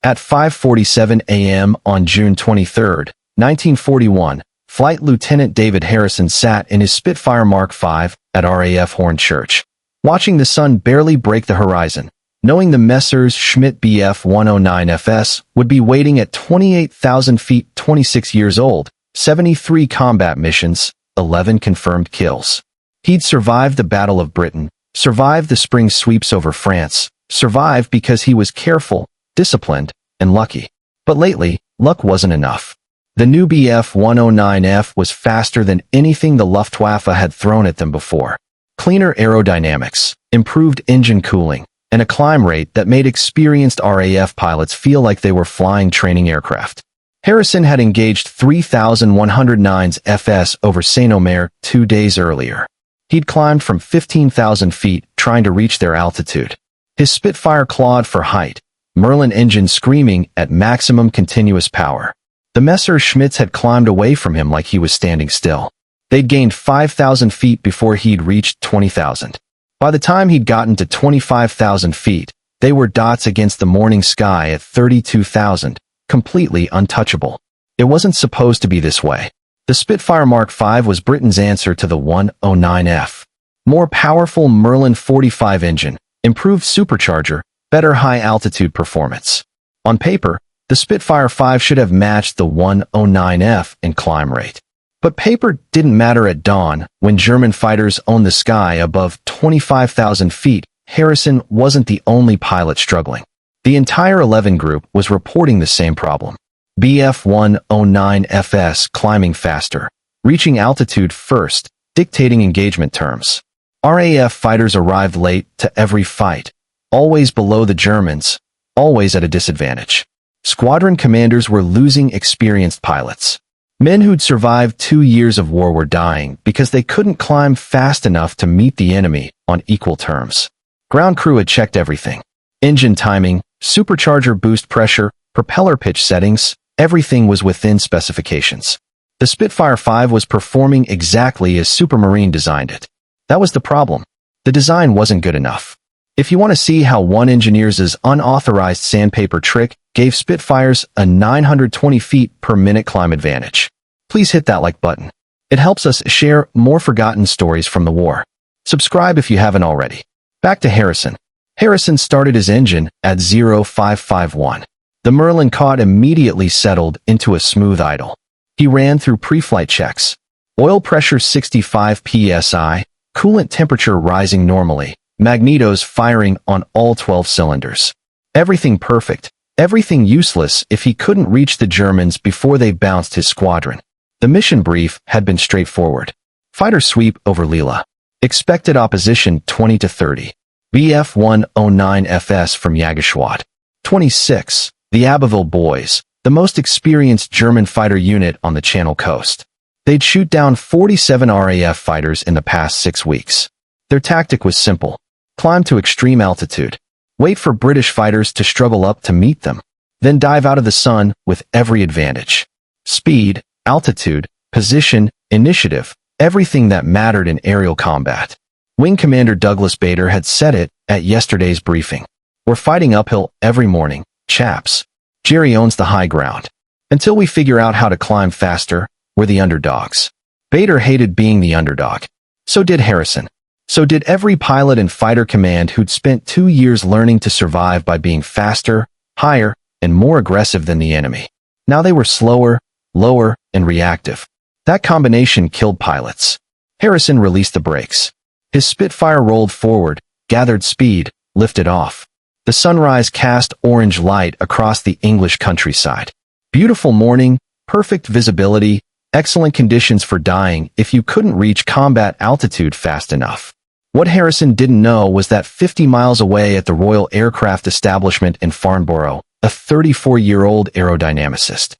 At 5:47 a.m. on June 23, 1941, Flight Lieutenant David Harrison sat in his Spitfire Mark V at RAF Hornchurch, watching the sun barely break the horizon, knowing the Messrs. Schmidt Bf-109FS would be waiting at 28,000 feet, 26 years old, 73 combat missions, 11 confirmed kills. He'd survived the Battle of Britain, survived the spring sweeps over France, survived because he was careful, disciplined, and lucky. But lately, luck wasn't enough. The new Bf-109F was faster than anything the Luftwaffe had thrown at them before. Cleaner aerodynamics, improved engine cooling, and a climb rate that made experienced RAF pilots feel like they were flying training aircraft. Harrison had engaged 3,109's FS over Saint-Omer 2 days earlier. He'd climbed from 15,000 feet trying to reach their altitude. His Spitfire clawed for height, Merlin engine screaming at maximum continuous power. The Messrs. Schmitz had climbed away from him like he was standing still. They'd gained 5,000 feet before he'd reached 20,000. By the time he'd gotten to 25,000 feet, they were dots against the morning sky at 32,000, completely untouchable. It wasn't supposed to be this way. The Spitfire Mark V was Britain's answer to the 109F. More powerful Merlin 45 engine, improved supercharger, better high-altitude performance. On paper, the Spitfire 5 should have matched the 109F in climb rate. But paper didn't matter at dawn. When German fighters owned the sky above 25,000 feet, Harrison wasn't the only pilot struggling. The entire 11 group was reporting the same problem. Bf-109FS climbing faster, reaching altitude first, dictating engagement terms. RAF fighters arrived late to every fight, always below the Germans, always at a disadvantage. Squadron commanders were losing experienced pilots. Men who'd survived 2 years of war were dying because they couldn't climb fast enough to meet the enemy on equal terms. Ground crew had checked everything. Engine timing, supercharger boost pressure, propeller pitch settings, everything was within specifications. The Spitfire 5 was performing exactly as Supermarine designed it. That was the problem. The design wasn't good enough. If you want to see how one engineer's unauthorized sandpaper trick gave Spitfires a 920 feet per minute climb advantage, please hit that like button. It helps us share more forgotten stories from the war. Subscribe if you haven't already. Back to Harrison. Harrison started his engine at 0551. The Merlin caught immediately settled into a smooth idle. He ran through pre-flight checks. Oil pressure 65 psi, coolant temperature rising normally, magnetos firing on all 12 cylinders. Everything perfect, everything useless if he couldn't reach the Germans before they bounced his squadron. The mission brief had been straightforward. Fighter sweep over Lille. Expected opposition 20 to 30. Bf-109FS from Jägerschwad. 26. The Abbeville Boys, the most experienced German fighter unit on the Channel coast. They'd shoot down 47 RAF fighters in the past 6 weeks. Their tactic was simple. Climb to extreme altitude. Wait for British fighters to struggle up to meet them. Then dive out of the sun with every advantage. Speed, altitude, position, initiative, everything that mattered in aerial combat. Wing Commander Douglas Bader had said it at yesterday's briefing. We're fighting uphill every morning, chaps. Jerry owns the high ground. Until we figure out how to climb faster, we're the underdogs. Bader hated being the underdog. So did Harrison. So did every pilot and fighter command who'd spent 2 years learning to survive by being faster, higher, and more aggressive than the enemy. Now they were slower, lower, and reactive. That combination killed pilots. Harrison released the brakes. His Spitfire rolled forward, gathered speed, lifted off. The sunrise cast orange light across the English countryside. Beautiful morning, perfect visibility, excellent conditions for dying if you couldn't reach combat altitude fast enough. What Harrison didn't know was that 50 miles away at the Royal Aircraft Establishment in Farnborough, a 34-year-old aerodynamicist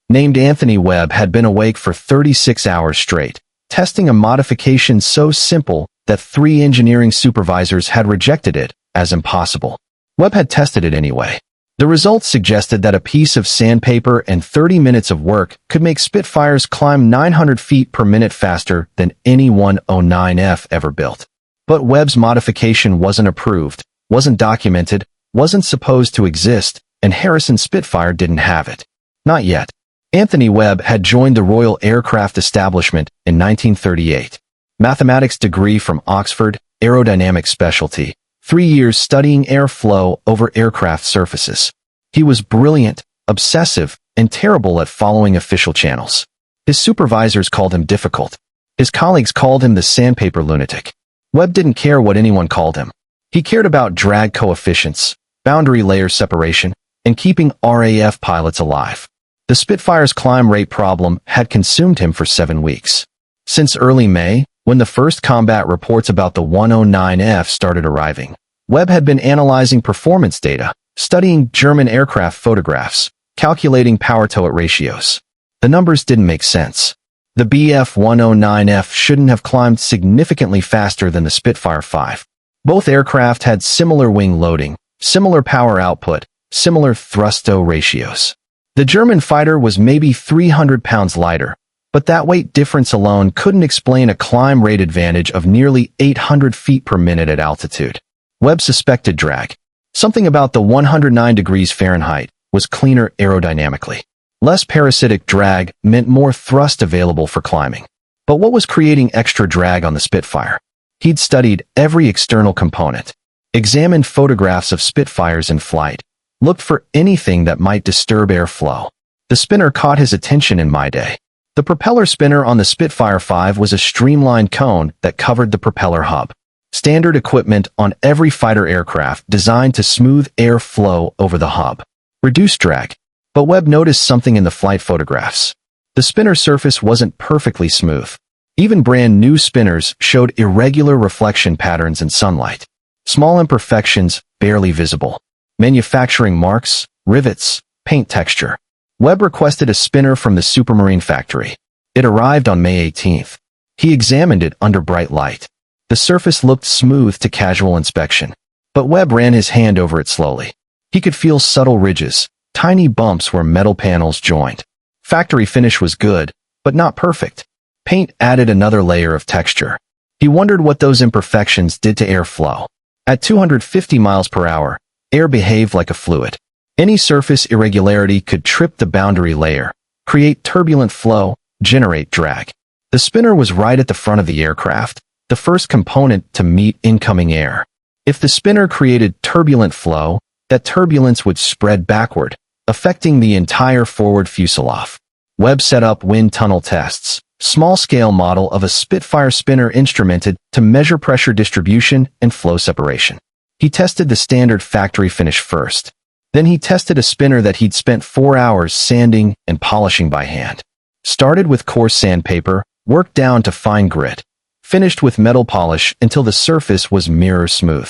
named Anthony Webb had been awake for 36 hours straight, testing a modification so simple that 3 engineering supervisors had rejected it as impossible. Webb had tested it anyway. The results suggested that a piece of sandpaper and 30 minutes of work could make Spitfires climb 900 feet per minute faster than any 109F ever built. But Webb's modification wasn't approved, wasn't documented, wasn't supposed to exist, and Harrison's Spitfire didn't have it. Not yet. Anthony Webb had joined the Royal Aircraft Establishment in 1938. Mathematics degree from Oxford, aerodynamics specialty, 3 years studying airflow over aircraft surfaces. He was brilliant, obsessive, and terrible at following official channels. His supervisors called him difficult. His colleagues called him the sandpaper lunatic. Webb didn't care what anyone called him. He cared about drag coefficients, boundary layer separation, and keeping RAF pilots alive. The Spitfire's climb rate problem had consumed him for 7 weeks. Since early May, when the first combat reports about the 109F started arriving, Webb had been analyzing performance data, studying German aircraft photographs, calculating power-to-weight ratios. The numbers didn't make sense. The Bf-109F shouldn't have climbed significantly faster than the Spitfire 5. Both aircraft had similar wing loading, similar power output, similar thrust-to ratios. The German fighter was maybe 300 pounds lighter, but that weight difference alone couldn't explain a climb rate advantage of nearly 800 feet per minute at altitude. Webb suspected drag. Something about the 109 degrees Fahrenheit was cleaner aerodynamically. Less parasitic drag meant more thrust available for climbing. But what was creating extra drag on the Spitfire? He'd studied every external component, examined photographs of Spitfires in flight, looked for anything that might disturb airflow. The spinner caught his attention in my day. The propeller spinner on the Spitfire 5 was a streamlined cone that covered the propeller hub. Standard equipment on every fighter aircraft designed to smooth air flow over the hub. Reduce drag. But Webb noticed something in the flight photographs. The spinner surface wasn't perfectly smooth. Even brand new spinners showed irregular reflection patterns in sunlight. Small imperfections, barely visible. Manufacturing marks, rivets, paint texture. Webb requested a spinner from the Supermarine factory. It arrived on May 18th. He examined it under bright light. The surface looked smooth to casual inspection, but Webb ran his hand over it slowly. He could feel subtle ridges, tiny bumps where metal panels joined. Factory finish was good, but not perfect. Paint added another layer of texture. He wondered what those imperfections did to airflow. At 250 miles per hour, air behaved like a fluid. Any surface irregularity could trip the boundary layer, create turbulent flow, generate drag. The spinner was right at the front of the aircraft, the first component to meet incoming air. If the spinner created turbulent flow, that turbulence would spread backward, affecting the entire forward fuselage. Webb set up wind tunnel tests, small-scale model of a Spitfire spinner instrumented to measure pressure distribution and flow separation. He tested the standard factory finish first. Then he tested a spinner that he'd spent 4 hours sanding and polishing by hand. Started with coarse sandpaper, worked down to fine grit, finished with metal polish until the surface was mirror smooth.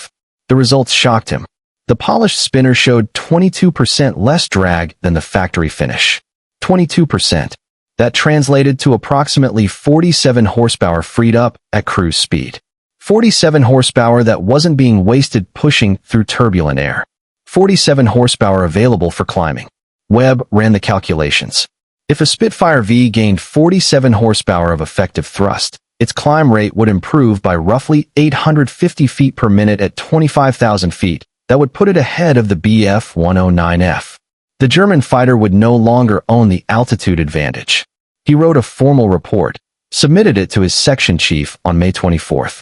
The results shocked him. The polished spinner showed 22% less drag than the factory finish. 22%. That translated to approximately 47 horsepower freed up at cruise speed. 47 horsepower that wasn't being wasted pushing through turbulent air. 47 horsepower available for climbing. Webb ran the calculations. If a Spitfire V gained 47 horsepower of effective thrust, its climb rate would improve by roughly 850 feet per minute at 25,000 feet. That would put it ahead of the Bf-109F. The German fighter would no longer own the altitude advantage. He wrote a formal report, submitted it to his section chief on May 24th.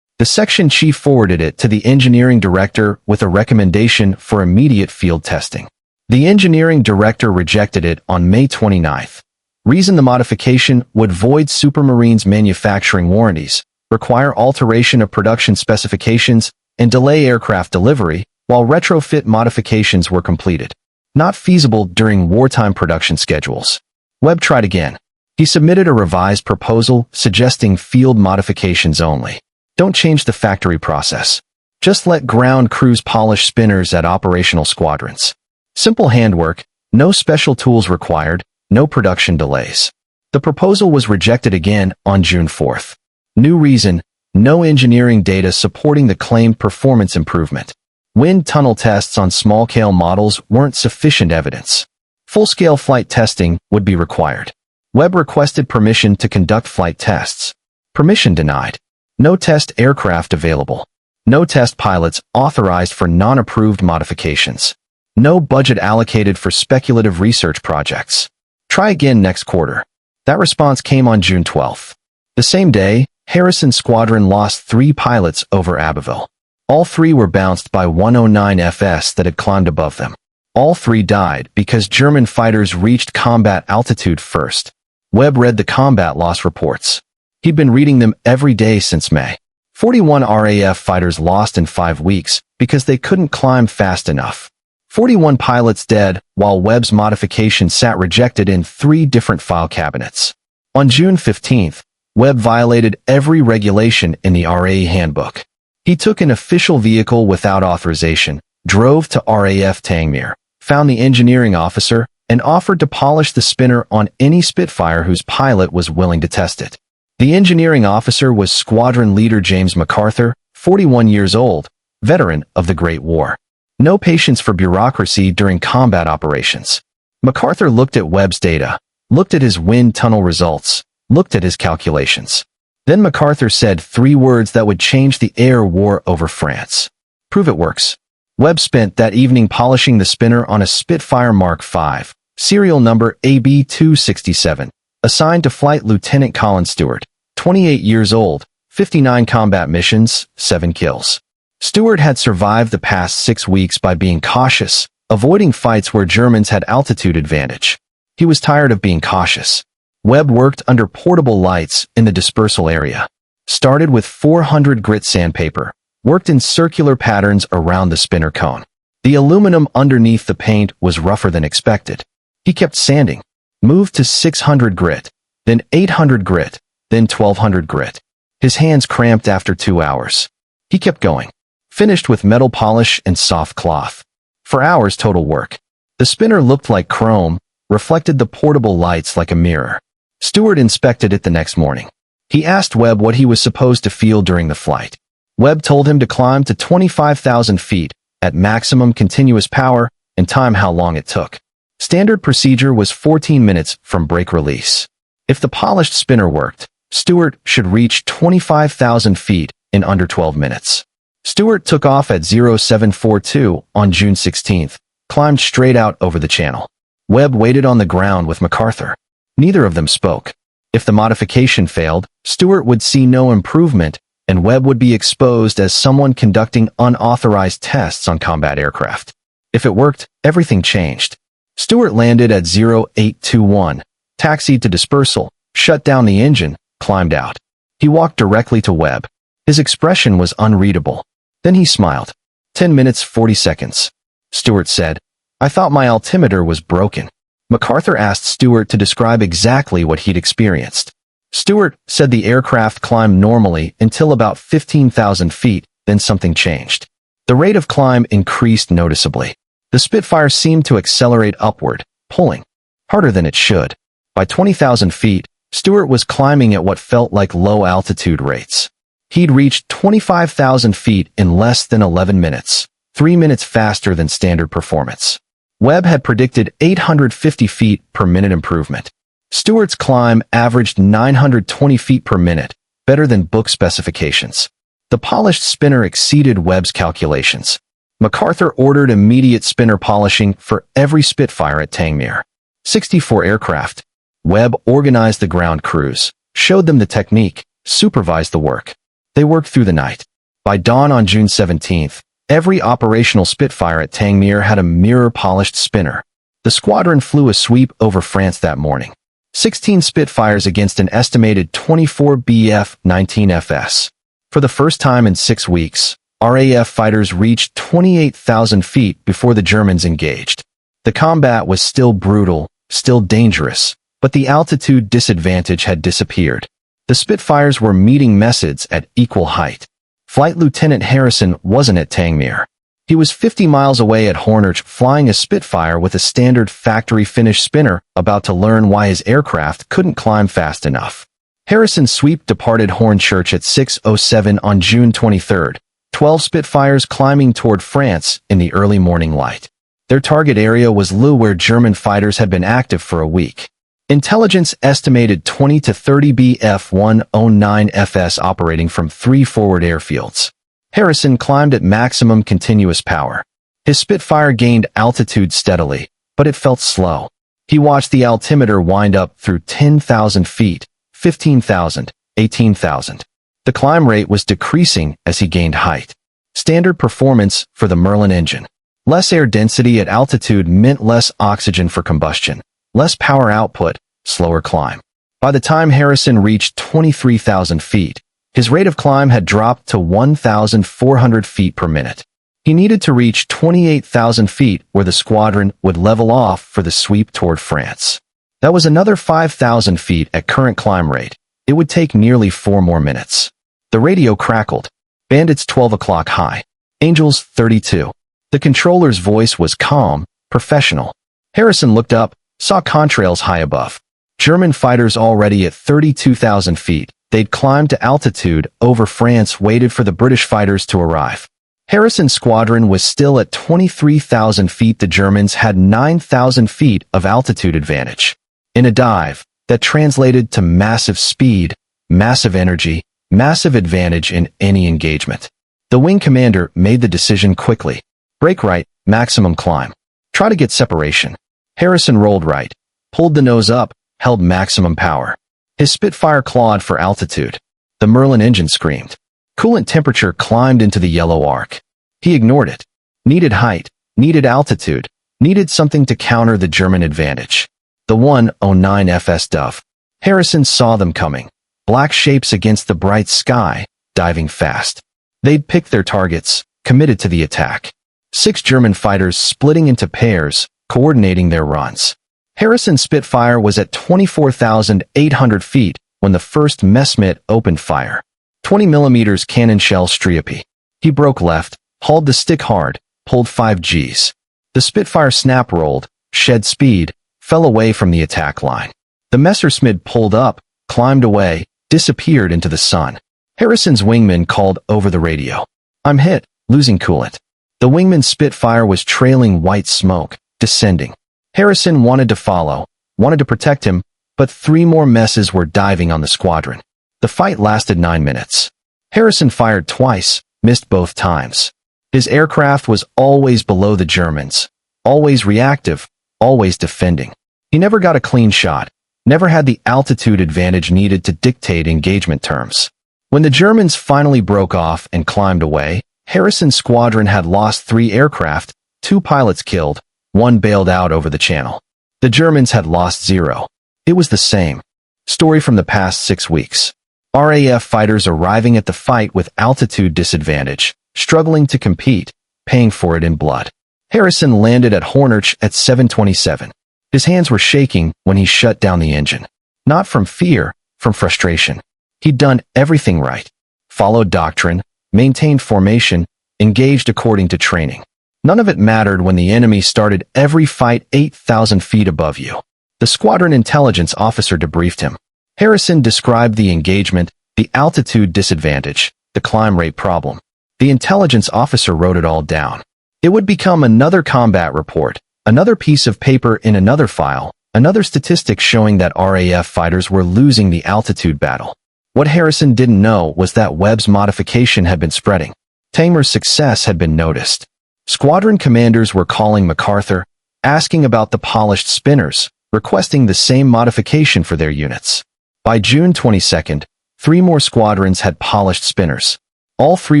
The section chief forwarded it to the engineering director with a recommendation for immediate field testing. The engineering director rejected it on May 29th. Reason: the modification would void Supermarine's manufacturing warranties, require alteration of production specifications, and delay aircraft delivery while retrofit modifications were completed. Not feasible during wartime production schedules. Webb tried again. He submitted a revised proposal suggesting field modifications only. Don't change the factory process. Just let ground crews polish spinners at operational squadrons. Simple handwork, no special tools required, no production delays. The proposal was rejected again on June 4th. New reason: no engineering data supporting the claimed performance improvement. Wind tunnel tests on small-scale models weren't sufficient evidence. Full-scale flight testing would be required. Webb requested permission to conduct flight tests. Permission denied. No test aircraft available. No test pilots authorized for non-approved modifications. No budget allocated for speculative research projects. Try again next quarter. That response came on June 12th. The same day, Harrison's squadron lost 3 pilots over Abbeville. All 3 were bounced by 109 FS that had climbed above them. All 3 died because German fighters reached combat altitude first. Webb read the combat loss reports. He'd been reading them every day since May. 41 RAF fighters lost in 5 weeks because they couldn't climb fast enough. 41 pilots dead, while Webb's modification sat rejected in 3 different file cabinets. On June 15th, Webb violated every regulation in the RAE handbook. He took an official vehicle without authorization, drove to RAF Tangmere, found the engineering officer, and offered to polish the spinner on any Spitfire whose pilot was willing to test it. The engineering officer was Squadron Leader James MacArthur, 41 years old, veteran of the Great War. No patience for bureaucracy during combat operations. MacArthur looked at Webb's data, looked at his wind tunnel results, looked at his calculations. Then MacArthur said 3 words that would change the air war over France. Prove it works. Webb spent that evening polishing the spinner on a Spitfire Mark V, serial number AB267, assigned to Flight Lieutenant Colin Stewart, 28 years old, 59 combat missions, 7 kills. Stewart had survived the past 6 weeks by being cautious, avoiding fights where Germans had altitude advantage. He was tired of being cautious. Webb worked under portable lights in the dispersal area. Started with 400 grit sandpaper, worked in circular patterns around the spinner cone. The aluminum underneath the paint was rougher than expected. He kept sanding, moved to 600 grit, then 800 grit, then 1200 grit. His hands cramped after 2 hours. He kept going. Finished with metal polish and soft cloth. 4 hours total work. The spinner looked like chrome, reflected the portable lights like a mirror. Stewart inspected it the next morning. He asked Webb what he was supposed to feel during the flight. Webb told him to climb to 25,000 feet at maximum continuous power and time how long it took. Standard procedure was 14 minutes from brake release. If the polished spinner worked, Stewart should reach 25,000 feet in under 12 minutes. Stewart took off at 0742 on June 16th, climbed straight out over the channel. Webb waited on the ground with MacArthur. Neither of them spoke. If the modification failed, Stewart would see no improvement, and Webb would be exposed as someone conducting unauthorized tests on combat aircraft. If it worked, everything changed. Stewart landed at 0821, taxied to dispersal, shut down the engine, climbed out. He walked directly to Webb. His expression was unreadable. Then he smiled. 10 minutes 40 seconds. Stewart said, "I thought my altimeter was broken." MacArthur asked Stewart to describe exactly what he'd experienced. Stewart said the aircraft climbed normally until about 15,000 feet, then something changed. The rate of climb increased noticeably. The Spitfire seemed to accelerate upward, pulling harder than it should. By 20,000 feet, Stewart was climbing at what felt like low altitude rates. He'd reached 25,000 feet in less than 11 minutes, 3 minutes faster than standard performance. Webb had predicted 850 feet per minute improvement. Stewart's climb averaged 920 feet per minute, better than book specifications. The polished spinner exceeded Webb's calculations. MacArthur ordered immediate spinner polishing for every Spitfire at Tangmere. 64 aircraft. Webb organized the ground crews, showed them the technique, supervised the work. They worked through the night. By dawn on June 17th, every operational Spitfire at Tangmere had a mirror-polished spinner. The squadron flew a sweep over France that morning. 16 Spitfires against an estimated 24 Bf-19 FS. For the first time in 6 weeks, RAF fighters reached 28,000 feet before the Germans engaged. The combat was still brutal, still dangerous, but the altitude disadvantage had disappeared. The Spitfires were meeting Messines at equal height. Flight Lieutenant Harrison wasn't at Tangmere. He was 50 miles away at Hornchurch flying a Spitfire with a standard factory-finished spinner, about to learn why his aircraft couldn't climb fast enough. Harrison's sweep departed Hornchurch at 6:07 on June 23rd, 12 Spitfires climbing toward France in the early morning light. Their target area was Lille, where German fighters had been active for a week. Intelligence estimated 20 to 30 Bf-109 FS operating from 3 forward airfields. Harrison climbed at maximum continuous power. His Spitfire gained altitude steadily, but it felt slow. He watched the altimeter wind up through 10,000 feet, 15,000, 18,000. The climb rate was decreasing as he gained height. Standard performance for the Merlin engine. Less air density at altitude meant less oxygen for combustion, less power output, slower climb. By the time Harrison reached 23,000 feet, his rate of climb had dropped to 1,400 feet per minute. He needed to reach 28,000 feet where the squadron would level off for the sweep toward France. That was another 5,000 feet at current climb rate. It would take nearly 4 more minutes. The radio crackled. Bandits 12 o'clock high. Angels 32. The controller's voice was calm, professional. Harrison looked up, saw contrails high above. German fighters already at 32,000 feet. They'd climbed to altitude over France, waited for the British fighters to arrive. Harrison's squadron was still at 23,000 feet. The Germans had 9,000 feet of altitude advantage. In a dive, that translated to massive speed, massive energy, massive advantage in any engagement. The wing commander made the decision quickly. Brake right, maximum climb. Try to get separation. Harrison rolled right, pulled the nose up, held maximum power. His Spitfire clawed for altitude. The Merlin engine screamed. Coolant temperature climbed into the yellow arc. He ignored it. Needed height, needed altitude, needed something to counter the German advantage. The 109 FS Dove. Harrison saw them coming. Black shapes against the bright sky, diving fast. They'd picked their targets, committed to the attack. 6 German fighters splitting into pairs, coordinating their runs. Harrison's Spitfire was at 24,800 feet when the first Messerschmitt opened fire. 20 mm cannon shell Striepe. He broke left, hauled the stick hard, pulled 5 Gs. The Spitfire snap rolled, shed speed, fell away from the attack line. The Messerschmitt pulled up, climbed away, disappeared into the sun. Harrison's wingman called over the radio. I'm hit, losing coolant. The wingman's Spitfire was trailing white smoke, descending. Harrison wanted to follow, wanted to protect him, but 3 more messes were diving on the squadron. The fight lasted 9 minutes. Harrison fired twice, missed both times. His aircraft was always below the Germans, always reactive, always defending. He never got a clean shot, never had the altitude advantage needed to dictate engagement terms. When the Germans finally broke off and climbed away, Harrison's squadron had lost 3 aircraft, 2 pilots killed, 1 bailed out over the channel. The Germans had lost 0. It was the same story from the past 6 weeks. RAF fighters arriving at the fight with altitude disadvantage, struggling to compete, paying for it in blood. Harrison landed at Hornich at 7:27. His hands were shaking when he shut down the engine. Not from fear, from frustration. He'd done everything right. Followed doctrine, maintained formation, engaged according to training. None of it mattered when the enemy started every fight 8,000 feet above you. The squadron intelligence officer debriefed him. Harrison described the engagement, the altitude disadvantage, the climb rate problem. The intelligence officer wrote it all down. It would become another combat report, another piece of paper in another file, another statistic showing that RAF fighters were losing the altitude battle. What Harrison didn't know was that Webb's modification had been spreading. Tamer's success had been noticed. Squadron commanders were calling MacArthur, asking about the polished spinners, requesting the same modification for their units. By June 22nd, 3 more squadrons had polished spinners. All 3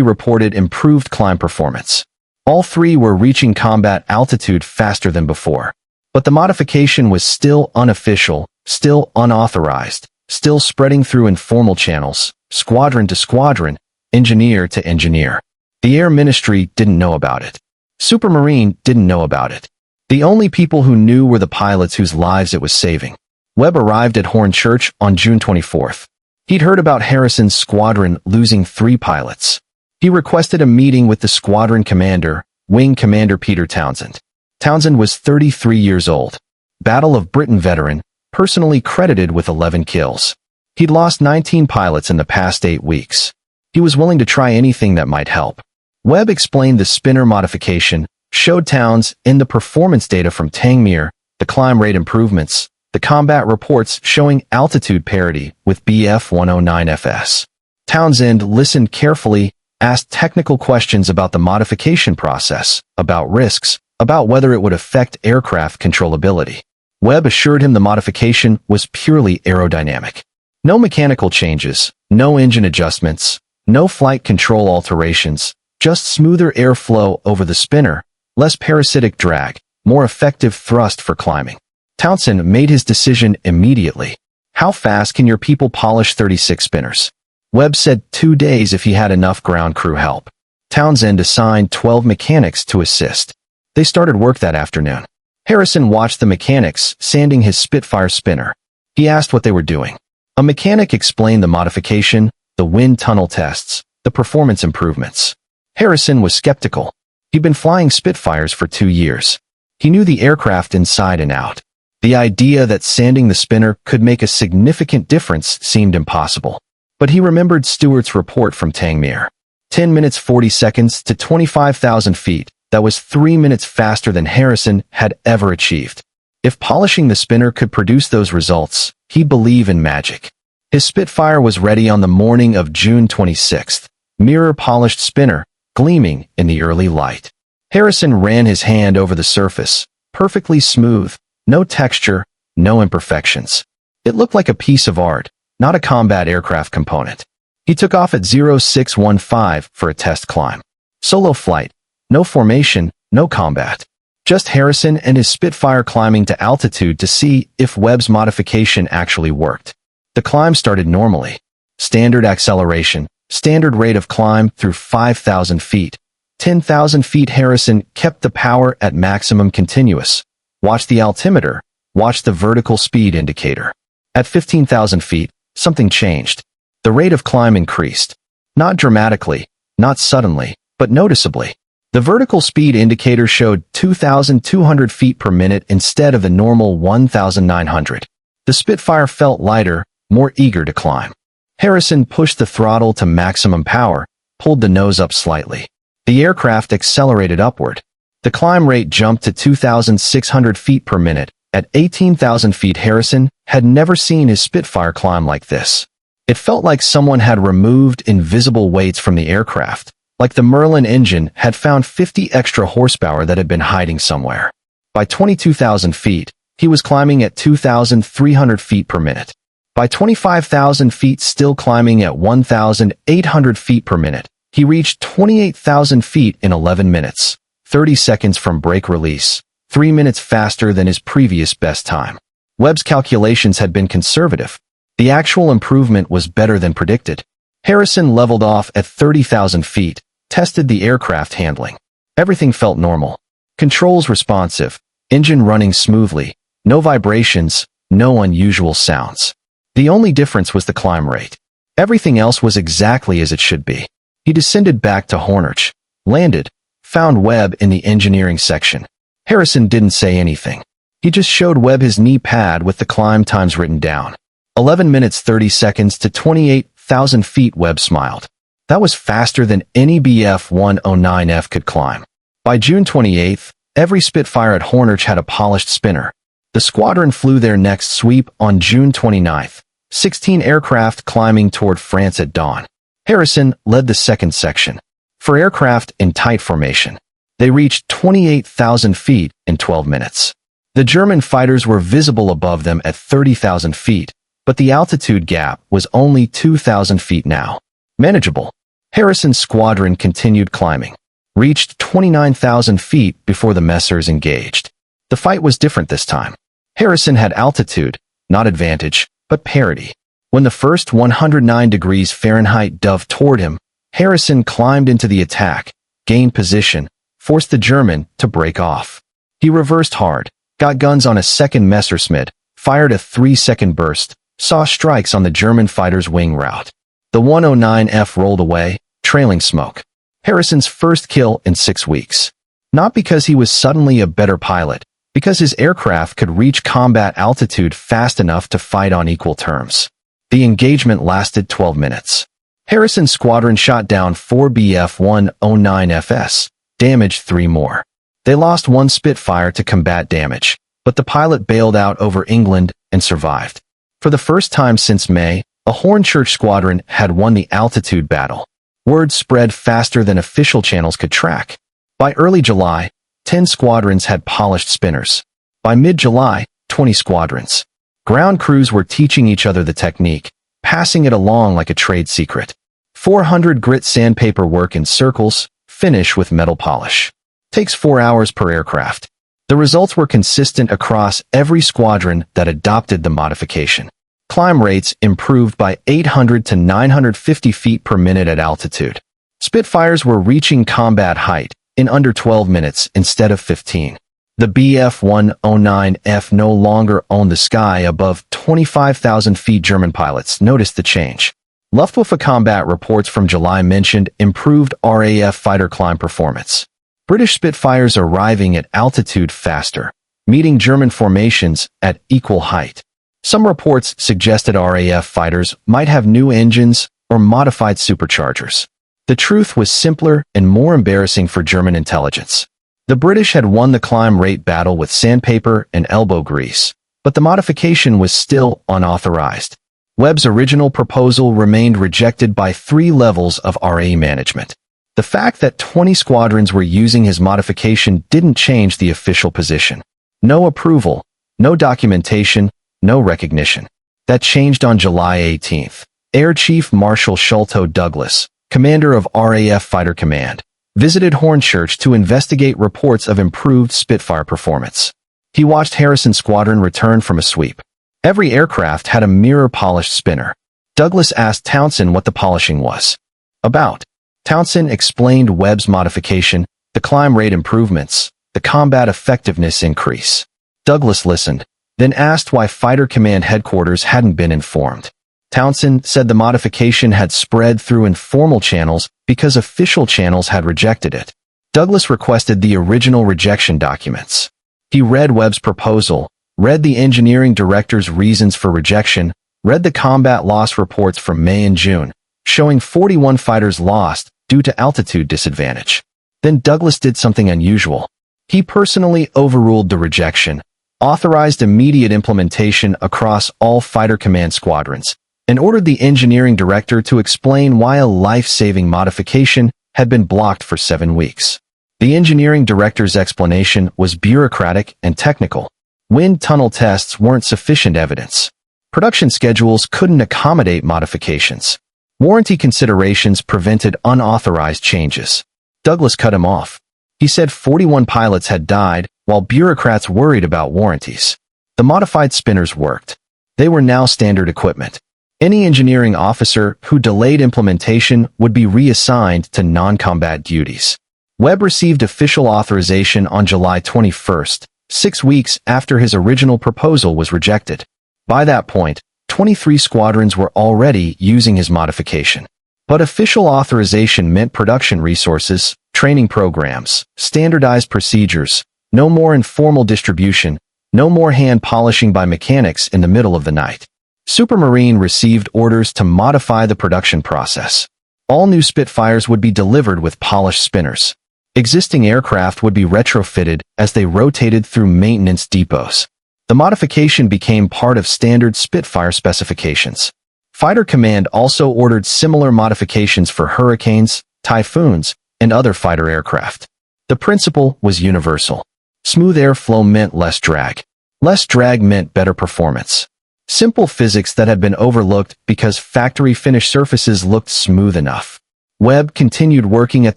reported improved climb performance. All 3 were reaching combat altitude faster than before. But the modification was still unofficial, still unauthorized, still spreading through informal channels, squadron to squadron, engineer to engineer. The Air Ministry didn't know about it. Supermarine didn't know about it. The only people who knew were the pilots whose lives it was saving. Webb arrived at Hornchurch on June 24th. He'd heard about Harrison's squadron losing 3 pilots. He requested a meeting with the squadron commander, Wing Commander Peter Townsend. Townsend was 33 years old. Battle of Britain veteran, personally credited with 11 kills. He'd lost 19 pilots in the past 8 weeks. He was willing to try anything that might help. Webb explained the spinner modification, showed Towns in the performance data from Tangmere, the climb rate improvements, the combat reports showing altitude parity with BF 109 FS. Townsend listened carefully, asked technical questions about the modification process, about risks, about whether it would affect aircraft controllability. Webb assured him the modification was purely aerodynamic. No mechanical changes, no engine adjustments, no flight control alterations, just smoother airflow over the spinner, less parasitic drag, more effective thrust for climbing. Townsend made his decision immediately. How fast can your people polish 36 spinners? Webb said 2 days if he had enough ground crew help. Townsend assigned 12 mechanics to assist. They started work that afternoon. Harrison watched the mechanics sanding his Spitfire spinner. He asked what they were doing. A mechanic explained the modification, the wind tunnel tests, the performance improvements. Harrison was skeptical. He'd been flying Spitfires for 2 years. He knew the aircraft inside and out. The idea that sanding the spinner could make a significant difference seemed impossible. But he remembered Stewart's report from Tangmere. 10 minutes 40 seconds to 25,000 feet. That was 3 minutes faster than Harrison had ever achieved. If polishing the spinner could produce those results, he'd believe in magic. His Spitfire was ready on the morning of June 26th. Mirror-polished spinner, gleaming in the early light. Harrison ran his hand over the surface, perfectly smooth, no texture, no imperfections. It looked like a piece of art, not a combat aircraft component. He took off at 0615 for a test climb. Solo flight, no formation, no combat. Just Harrison and his Spitfire climbing to altitude to see if Webb's modification actually worked. The climb started normally. Standard acceleration, standard rate of climb through 5,000 feet. 10,000 feet Harrison kept the power at maximum continuous. Watch the altimeter, watch the vertical speed indicator. At 15,000 feet, something changed. The rate of climb increased. Not dramatically, not suddenly, but noticeably. The vertical speed indicator showed 2,200 feet per minute instead of the normal 1,900. The Spitfire felt lighter, more eager to climb. Harrison pushed the throttle to maximum power, pulled the nose up slightly. The aircraft accelerated upward. The climb rate jumped to 2,600 feet per minute. At 18,000 feet Harrison had never seen his Spitfire climb like this. It felt like someone had removed invisible weights from the aircraft, like the Merlin engine had found 50 extra horsepower that had been hiding somewhere. By 22,000 feet, he was climbing at 2,300 feet per minute. By 25,000 feet still climbing at 1,800 feet per minute, he reached 28,000 feet in 11 minutes, 30 seconds from brake release, 3 minutes faster than his previous best time. Webb's calculations had been conservative. The actual improvement was better than predicted. Harrison leveled off at 30,000 feet, tested the aircraft handling. Everything felt normal. Controls responsive, engine running smoothly, no vibrations, no unusual sounds. The only difference was the climb rate. Everything else was exactly as it should be. He descended back to Hornchurch, landed, found Webb in the engineering section. Harrison didn't say anything. He just showed Webb his knee pad with the climb times written down. 11 minutes 30 seconds to 28,000 feet, Webb smiled. That was faster than any BF-109F could climb. By June 28th, every Spitfire at Hornchurch had a polished spinner. The squadron flew their next sweep on June 29th, 16 aircraft climbing toward France at dawn. Harrison led the second section. For aircraft in tight formation, they reached 28,000 feet in 12 minutes. The German fighters were visible above them at 30,000 feet, but the altitude gap was only 2,000 feet now. Manageable. Harrison's squadron continued climbing, reached 29,000 feet before the Messers engaged. The fight was different this time. Harrison had altitude, not advantage, but parity. When the first 109 degrees Fahrenheit dove toward him, Harrison climbed into the attack, gained position, forced the German to break off. He reversed hard, got guns on a second Messerschmitt, fired a 3-second burst, saw strikes on the German fighter's wing route. The 109F rolled away, trailing smoke. Harrison's first kill in 6 weeks. Not because he was suddenly a better pilot, because his aircraft could reach combat altitude fast enough to fight on equal terms. The engagement lasted 12 minutes. Harrison's squadron shot down 4 BF-109FS, damaged 3 more. They lost 1 Spitfire to combat damage, but the pilot bailed out over England and survived. For the first time since May, a Hornchurch squadron had won the altitude battle. Word spread faster than official channels could track. By early July, 10 squadrons had polished spinners. By mid-July, 20 squadrons. Ground crews were teaching each other the technique, passing it along like a trade secret. 400 grit sandpaper work in circles, finish with metal polish. Takes 4 hours per aircraft. The results were consistent across every squadron that adopted the modification. Climb rates improved by 800 to 950 feet per minute at altitude. Spitfires were reaching combat height in under 12 minutes instead of 15. The Bf-109F no longer owned the sky above 25,000 feet. German pilots noticed the change. Luftwaffe combat reports from July mentioned improved RAF fighter climb performance. British Spitfires arriving at altitude faster, meeting German formations at equal height. Some reports suggested RAF fighters might have new engines or modified superchargers. The truth was simpler and more embarrassing for German intelligence. The British had won the climb rate battle with sandpaper and elbow grease, but the modification was still unauthorized. Webb's original proposal remained rejected by 3 levels of RAE management. The fact that 20 squadrons were using his modification didn't change the official position. No approval, no documentation, no recognition. That changed on July 18th. Air Chief Marshal Sholto Douglas, commander of RAF Fighter Command, visited Hornchurch to investigate reports of improved Spitfire performance. He watched Harrison's squadron return from a sweep. Every aircraft had a mirror-polished spinner. Douglas asked Townsend what the polishing was about. Townsend explained Webb's modification, the climb rate improvements, the combat effectiveness increase. Douglas listened, then asked why Fighter Command headquarters hadn't been informed. Townsend said the modification had spread through informal channels because official channels had rejected it. Douglas requested the original rejection documents. He read Webb's proposal, read the engineering director's reasons for rejection, read the combat loss reports from May and June, showing 41 fighters lost due to altitude disadvantage. Then Douglas did something unusual. He personally overruled the rejection, authorized immediate implementation across all Fighter Command squadrons, and ordered the engineering director to explain why a life-saving modification had been blocked for 7 weeks. The engineering director's explanation was bureaucratic and technical. Wind tunnel tests weren't sufficient evidence. Production schedules couldn't accommodate modifications. Warranty considerations prevented unauthorized changes. Douglas cut him off. He said 41 pilots had died, while bureaucrats worried about warranties. The modified spinners worked. They were now standard equipment. Any engineering officer who delayed implementation would be reassigned to non-combat duties. Webb received official authorization on July 21st, 6 weeks after his original proposal was rejected. By that point, 23 squadrons were already using his modification. But official authorization meant production resources, training programs, standardized procedures, no more informal distribution, no more hand polishing by mechanics in the middle of the night. Supermarine received orders to modify the production process. All new Spitfires would be delivered with polished spinners. Existing aircraft would be retrofitted as they rotated through maintenance depots. The modification became part of standard Spitfire specifications. Fighter Command also ordered similar modifications for Hurricanes, Typhoons, and other fighter aircraft. The principle was universal. Smooth airflow meant less drag. Less drag meant better performance. Simple physics that had been overlooked because factory finished surfaces looked smooth enough. Webb continued working at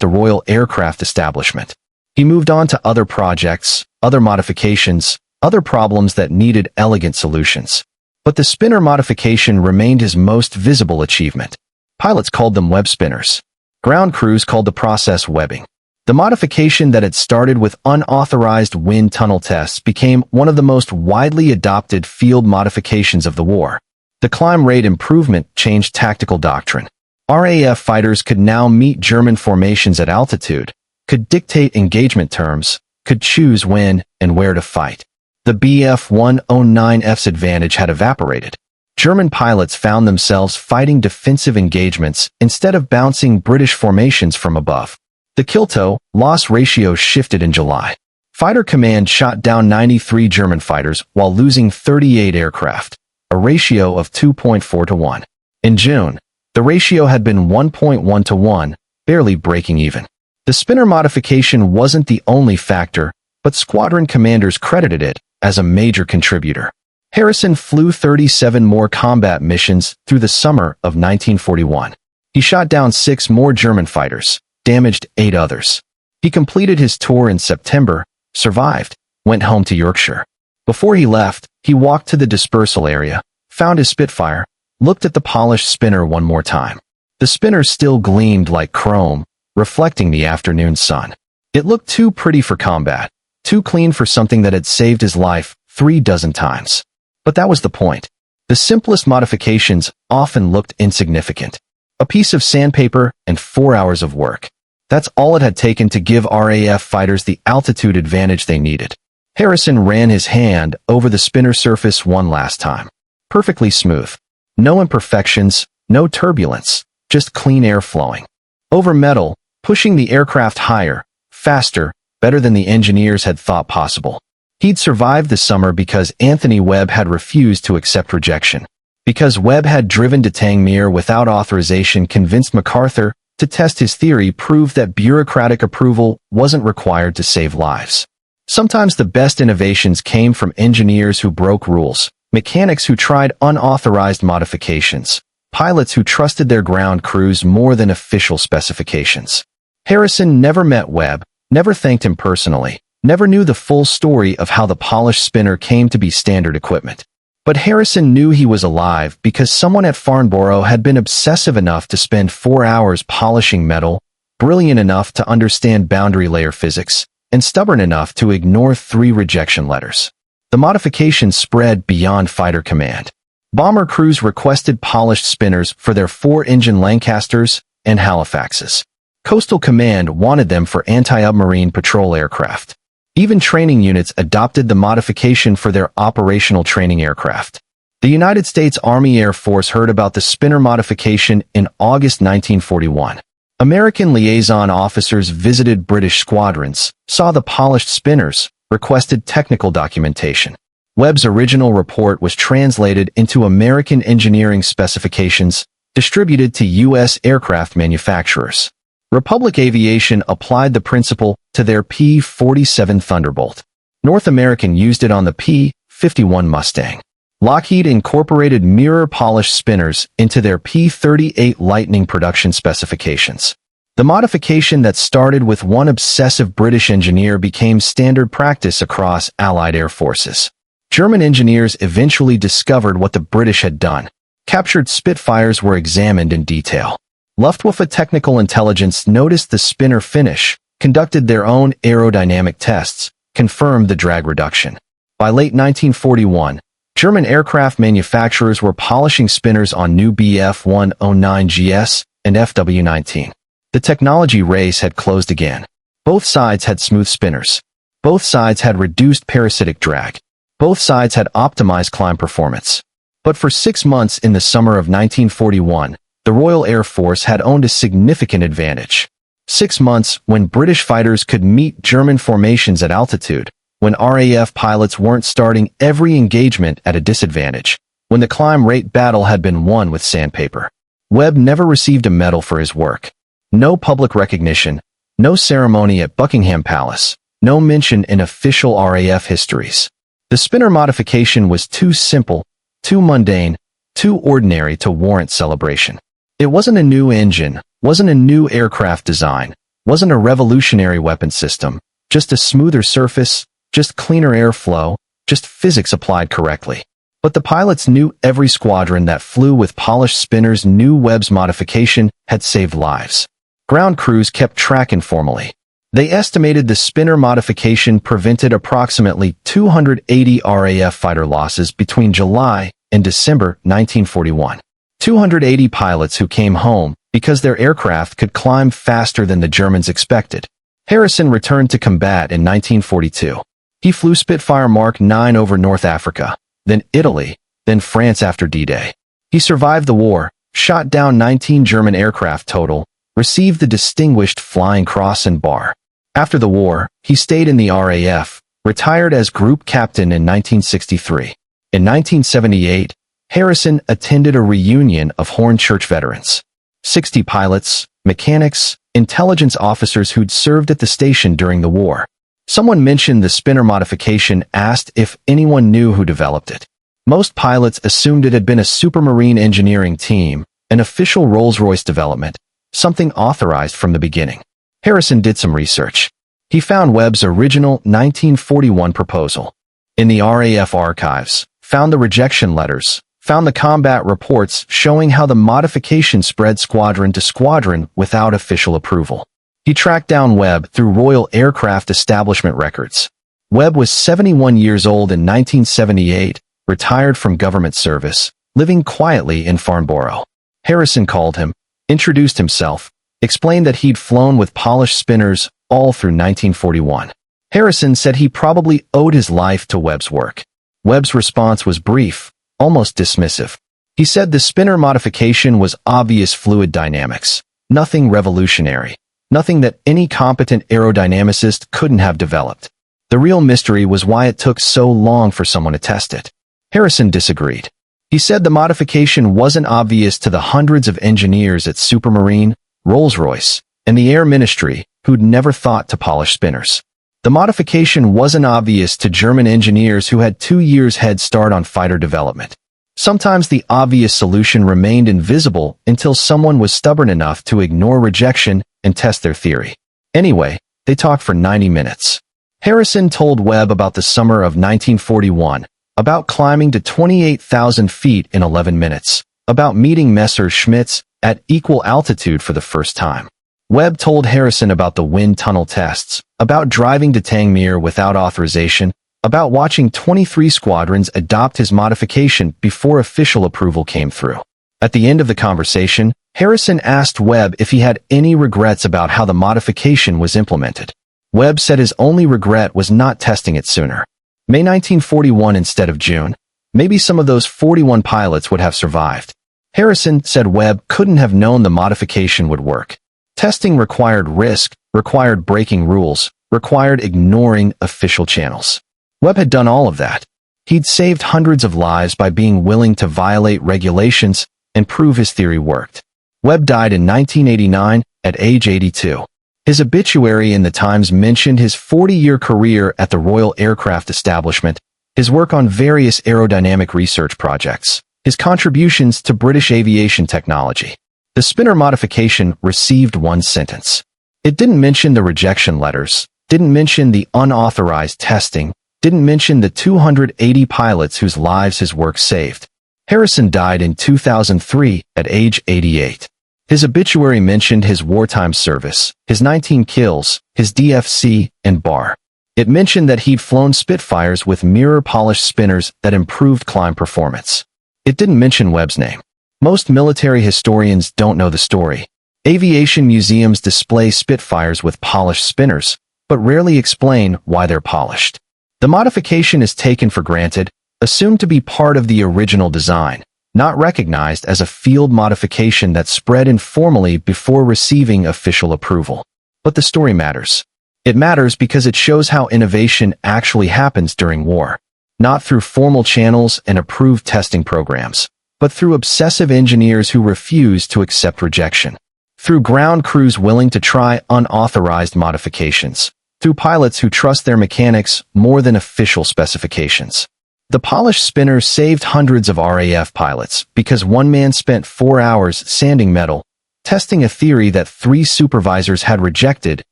the Royal Aircraft Establishment. He moved on to other projects, other modifications, other problems that needed elegant solutions. But the spinner modification remained his most visible achievement. Pilots called them web spinners. Ground crews called the process webbing. The modification that had started with unauthorized wind tunnel tests became one of the most widely adopted field modifications of the war. The climb rate improvement changed tactical doctrine. RAF fighters could now meet German formations at altitude, could dictate engagement terms, could choose when and where to fight. The Bf-109F's advantage had evaporated. German pilots found themselves fighting defensive engagements instead of bouncing British formations from above. The kill-to-loss ratio shifted in July. Fighter Command shot down 93 German fighters while losing 38 aircraft, a ratio of 2.4 to 1. In June, The ratio had been 1.1 to 1, barely breaking even. The spinner modification wasn't the only factor, but squadron commanders credited it as a major contributor. Harrison flew 37 more combat missions through the summer of 1941. He shot down 6 more German fighters, damaged 8 others. He completed his tour in September, survived, went home to Yorkshire. Before he left, he walked to the dispersal area, found his Spitfire, looked at the polished spinner one more time. The spinner still gleamed like chrome, reflecting the afternoon sun. It looked too pretty for combat, too clean for something that had saved his life 3 dozen times. But that was the point. The simplest modifications often looked insignificant. A piece of sandpaper and 4 hours of work. That's all it had taken to give RAF fighters the altitude advantage they needed. Harrison ran his hand over the spinner surface one last time. Perfectly smooth. No imperfections, no turbulence, just clean air flowing. Over metal, pushing the aircraft higher, faster, better than the engineers had thought possible. He'd survived the summer because Anthony Webb had refused to accept rejection. Because Webb had driven to Tangmere without authorization convinced MacArthur to test his theory proved that bureaucratic approval wasn't required to save lives. Sometimes the best innovations came from engineers who broke rules, mechanics who tried unauthorized modifications, pilots who trusted their ground crews more than official specifications. Harrison never met Webb, never thanked him personally, never knew the full story of how the polished spinner came to be standard equipment. But Harrison knew he was alive because someone at Farnborough had been obsessive enough to spend 4 hours polishing metal, brilliant enough to understand boundary layer physics, and stubborn enough to ignore 3 rejection letters. The modification spread beyond fighter command. Bomber crews requested polished spinners for their 4-engine Lancasters and Halifaxes. Coastal Command wanted them for anti-submarine patrol aircraft. Even training units adopted the modification for their operational training aircraft. The United States Army Air Force heard about the spinner modification in August 1941. American liaison officers visited British squadrons, saw the polished spinners, requested technical documentation. Webb's original report was translated into American engineering specifications, distributed to U.S. aircraft manufacturers. Republic Aviation applied the principle to their P-47 Thunderbolt. North American used it on the P-51 Mustang. Lockheed incorporated mirror-polished spinners into their P-38 Lightning production specifications. The modification that started with one obsessive British engineer became standard practice across Allied air forces. German engineers eventually discovered what the British had done. Captured Spitfires were examined in detail. Luftwaffe Technical Intelligence noticed the spinner finish, conducted their own aerodynamic tests, confirmed the drag reduction. By late 1941, German aircraft manufacturers were polishing spinners on new Bf-109GS and FW-19. The technology race had closed again. Both sides had smooth spinners. Both sides had reduced parasitic drag. Both sides had optimized climb performance. But for 6 months in the summer of 1941, the Royal Air Force had owned a significant advantage. 6 months when British fighters could meet German formations at altitude, when RAF pilots weren't starting every engagement at a disadvantage, when the climb rate battle had been won with sandpaper. Webb never received a medal for his work. No public recognition, no ceremony at Buckingham Palace, no mention in official RAF histories. The spinner modification was too simple, too mundane, too ordinary to warrant celebration. It wasn't a new engine, wasn't a new aircraft design, wasn't a revolutionary weapon system, just a smoother surface, just cleaner airflow, just physics applied correctly. But the pilots knew every squadron that flew with polished spinners knew Webb's modification had saved lives. Ground crews kept track informally. They estimated the spinner modification prevented approximately 280 RAF fighter losses between July and December 1941. 280 pilots who came home because their aircraft could climb faster than the Germans expected. Harrison returned to combat in 1942. He flew Spitfire Mark 9 over North Africa, then Italy, then France after D-Day. He survived the war, shot down 19 German aircraft total, received the Distinguished Flying Cross and Bar. After the war, he stayed in the RAF, retired as group captain in 1963. In 1978, Harrison attended a reunion of Hornchurch veterans. 60 pilots, mechanics, intelligence officers who'd served at the station during the war. Someone mentioned the spinner modification, asked if anyone knew who developed it. Most pilots assumed it had been a supermarine engineering team, an official Rolls-Royce development, something authorized from the beginning. Harrison did some research. He found Webb's original 1941 proposal in the RAF archives, found the rejection letters, found the combat reports showing how the modification spread squadron to squadron without official approval. He tracked down Webb through Royal Aircraft Establishment records. Webb was 71 years old in 1978, retired from government service, living quietly in Farnborough. Harrison called him, introduced himself, explained that he'd flown with polished spinners all through 1941. Harrison said he probably owed his life to Webb's work. Webb's response was brief, almost dismissive. He said the spinner modification was obvious fluid dynamics, nothing revolutionary, nothing that any competent aerodynamicist couldn't have developed. The real mystery was why it took so long for someone to test it. Harrison disagreed. He said the modification wasn't obvious to the hundreds of engineers at Supermarine, Rolls-Royce, and the Air Ministry who'd never thought to polish spinners. The modification wasn't obvious to German engineers who had 2 years head start on fighter development. Sometimes the obvious solution remained invisible until someone was stubborn enough to ignore rejection and test their theory. Anyway, they talked for 90 minutes. Harrison told Webb about the summer of 1941, about climbing to 28,000 feet in 11 minutes, about meeting Messer Schmitz at equal altitude for the first time. Webb told Harrison about the wind tunnel tests, about driving to Tangmere without authorization, about watching 23 squadrons adopt his modification before official approval came through. At the end of the conversation, Harrison asked Webb if he had any regrets about how the modification was implemented. Webb said his only regret was not testing it sooner. May 1941 instead of June. Maybe some of those 41 pilots would have survived. Harrison said Webb couldn't have known the modification would work. Testing required risk, required breaking rules, required ignoring official channels. Webb had done all of that. He'd saved hundreds of lives by being willing to violate regulations and prove his theory worked. Webb died in 1989 at age 82. His obituary in the Times mentioned his 40-year career at the Royal Aircraft Establishment, his work on various aerodynamic research projects, his contributions to British aviation technology. The spinner modification received one sentence. It didn't mention the rejection letters, didn't mention the unauthorized testing, didn't mention the 280 pilots whose lives his work saved. Harrison died in 2003 at age 88. His obituary mentioned his wartime service, his 19 kills, his DFC, and bar. It mentioned that he'd flown Spitfires with mirror-polished spinners that improved climb performance. It didn't mention Webb's name. Most military historians don't know the story. Aviation museums display Spitfires with polished spinners, but rarely explain why they're polished. The modification is taken for granted, assumed to be part of the original design, not recognized as a field modification that spread informally before receiving official approval. But the story matters. It matters because it shows how innovation actually happens during war, not through formal channels and approved testing programs, but through obsessive engineers who refuse to accept rejection, through ground crews willing to try unauthorized modifications, through pilots who trust their mechanics more than official specifications. The polished spinner saved hundreds of RAF pilots because one man spent 4 hours sanding metal, testing a theory that 3 supervisors had rejected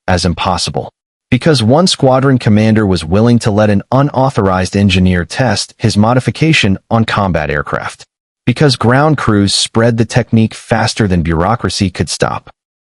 as impossible. Because one squadron commander was willing to let an unauthorized engineer test his modification on combat aircraft. Because ground crews spread the technique faster than bureaucracy could stop.